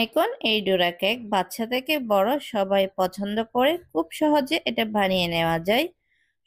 এখন এই ডোরা কেক বাচ্চা থেকে বড় সবাই পছন্দ করে, খুব সহজে এটা বানিয়ে নেওয়া যায়।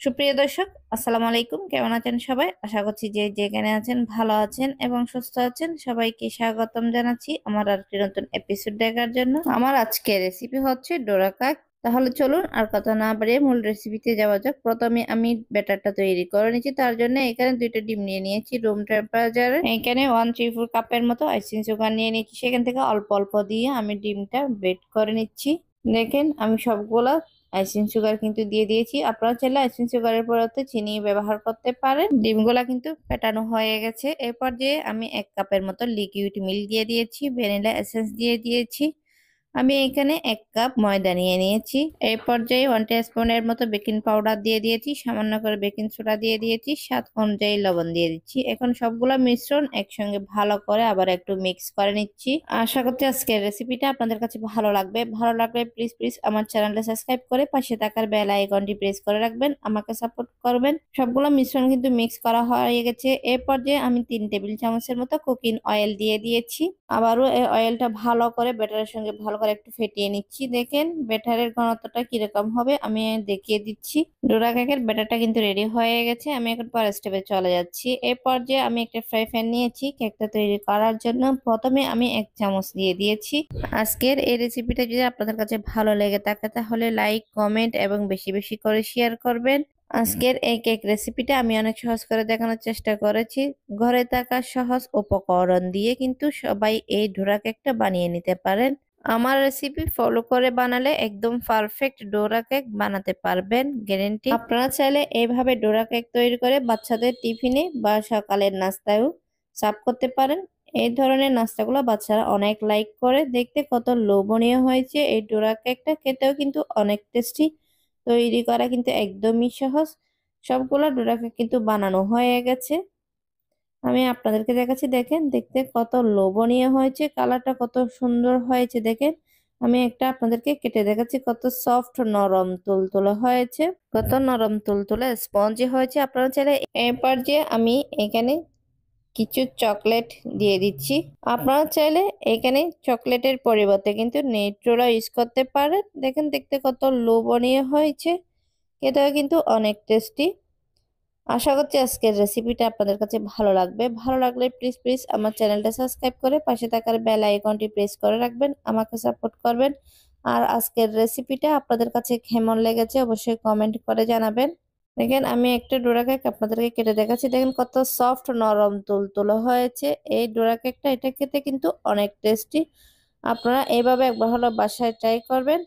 সুপ্রিয় দর্শক, আসসালামু আলাইকুম। কেমন আছেন সবাই? আশা করছি যে যেখানে আছেন ভালো আছেন এবং সুস্থ আছেন। সবাইকে স্বাগতম জানাচ্ছি আমার আরেকটি নতুন এপিসোড দেখার জন্য। আমার আজকের রেসিপি হচ্ছে ডোরা কেক। তাহলে চলুন আর কথা না বাড়িয়ে মূল রেসিপিতে যাওয়া যাক। প্রথমে আমি ব্যাটারটা তৈরি করে নিচ্ছি। তার জন্য এখানে 2টা ডিম নিয়ে নিয়েছি রুম টেম্পারেচারে। এখানে 1/3 কাপের মতো আইসিং সুগার নিয়ে নিচ্ছি। সেখান থেকে অল্প অল্প দিয়ে আমি ডিমটা বেট করে নিচ্ছি। দেখেন আমি সবগুলা আইসিং সুগার কিন্তু দিয়ে দিয়েছি। আপনারা চাইলে আইসিং সুগারের পরিবর্তে চিনি ব্যবহার করতে পারেন। ডিমগুলা কিন্তু ফেটানো হয়ে গেছে। এরপর যে আমি 1 কাপের মতো লিকুইড মিল্ক দিয়ে দিয়েছি, ভ্যানিলা এসেন্স দিয়ে দিয়েছি। আমি এখানে 1 কাপ ময়দা নিয়ে নিয়েছি। এই পর্যায়ে 1 টিস্পুনের মতো বেকিং পাউডার দিয়ে দিয়েছি, সামান্য করে বেকিং সোডা দিয়ে দিয়েছি, স্বাদ অনুযায়ী লবণ দিয়ে দিচ্ছি। এখন সবগুলো মিশ্রণ একসঙ্গে ভালো করে আবার একটু মিক্স করে নিচ্ছি। আশা করছি আজকের রেসিপিটা আপনাদের কাছে ভালো লাগবে। ভালো লাগলে প্লিজ প্লিজ আমার চ্যানেলটা সাবস্ক্রাইব করে পাশে থাকার বেল আইকনটি প্রেস করে রাখবেন, আমাকে সাপোর্ট করবেন। সবগুলো মিশ্রণ কিন্তু মিক্স করা হয়ে গেছে। এই পর্যায়ে আমি 3 টেবিল চামচের মতো কুকিং অয়েল দিয়ে দিয়েছি। আবারও এই অয়েলটা ভালো করে ব্যাটারের সঙ্গে ভালো করে একটু ফেটিয়ে নিচ্ছি। দেখেন ব্যাটারের ঘনত্বটা কিরকম হবে আমি দেখিয়ে দিচ্ছি। ডোরা কেকের ব্যাটারটা কিন্তু রেডি হয়ে গেছে। আমি এখন পরের স্টেপে চলে যাচ্ছি। এই পর্যায়ে আমি একটা ফ্রাই প্যান নিয়েছি কেকটা তৈরি করার জন্য। প্রথমে আমি 1 চামচ দিয়ে দিয়েছি। আজকের এই রেসিপিটা যদি আপনাদের কাছে ভালো লেগে থাকে তাহলে লাইক, কমেন্ট এবং বেশি বেশি করে শেয়ার করবেন। আজকের এই কেক রেসিপিটা আমি অনেক সহজ করে দেখানোর চেষ্টা করেছি। ঘরে থাকা সহজ উপকরণ দিয়ে কিন্তু সবাই এই ডোরা কেকটা বানিয়ে নিতে পারেন। আমার রেসিপি ফলো করে বানালে একদম পারফেক্ট ডোরা কেক বানাতে পারবেন, গ্যারান্টি। আপনারা চাইলে এইভাবে ডোরা কেক তৈরি করে বাচ্চাদের টিফিনে বা সকালের নাস্তায়ও সার্ভ করতে পারেন। এই ধরনের নাস্তাগুলো বাচ্চারা অনেক লাইক করে। দেখতে কত লোভনীয় হয়েছে এই ডোরা কেকটা, খেতেও কিন্তু অনেক টেস্টি। তৈরি করা কিন্তু একদমই সহজ। সবগুলো ডোরা কেক কিন্তু বানানো হয়ে গেছে। আমি আপনাদেরকে দেখাচ্ছি, দেখেন দেখতে কত লোভনীয় হয়েছে, কালারটা কত সুন্দর হয়েছে। দেখেন আমি একটা আপনাদেরকে কেটে দেখাচ্ছি, কত সফট নরম তুলতুলে হয়েছে, কত নরম তুলতুলে স্পঞ্জি হয়েছে। আপনারা চাইলে এরপর যে আমি এখানে কিছু চকলেট দিয়ে দিচ্ছি। আপনারা চাইলে এখানে চকলেটের পরিবর্তে কিন্তু নিউট্রেলা ইউজ করতে পারেন। দেখেন দেখতে কত লোভনীয় হয়েছে, এটাও কিন্তু অনেক টেস্টি। আশা করছি আজকের রেসিপিটা আপনাদের কাছে ভালো লাগবে। ভালো লাগলে প্লিজ প্লিজ আমার চ্যানেলটা সাবস্ক্রাইব করে পাশে থাকার বেল আইকনটি প্রেস করে রাখবেন, আমাকে সাপোর্ট করবেন। আর আজকের রেসিপিটা আপনাদের কাছে কেমন লেগেছে অবশ্যই কমেন্ট করে জানাবেন। দেখেন আমি একটা ডোরা কেক আপনাদেরকে কেটে দেখাচ্ছি। দেখেন কত সফট নরম তুলতুলে হয়েছে এই ডোরা কেকটা। এটা খেতে কিন্তু অনেক টেস্টি। আপনারা এইভাবে একবার হলো বাসায় ট্রাই করবেন।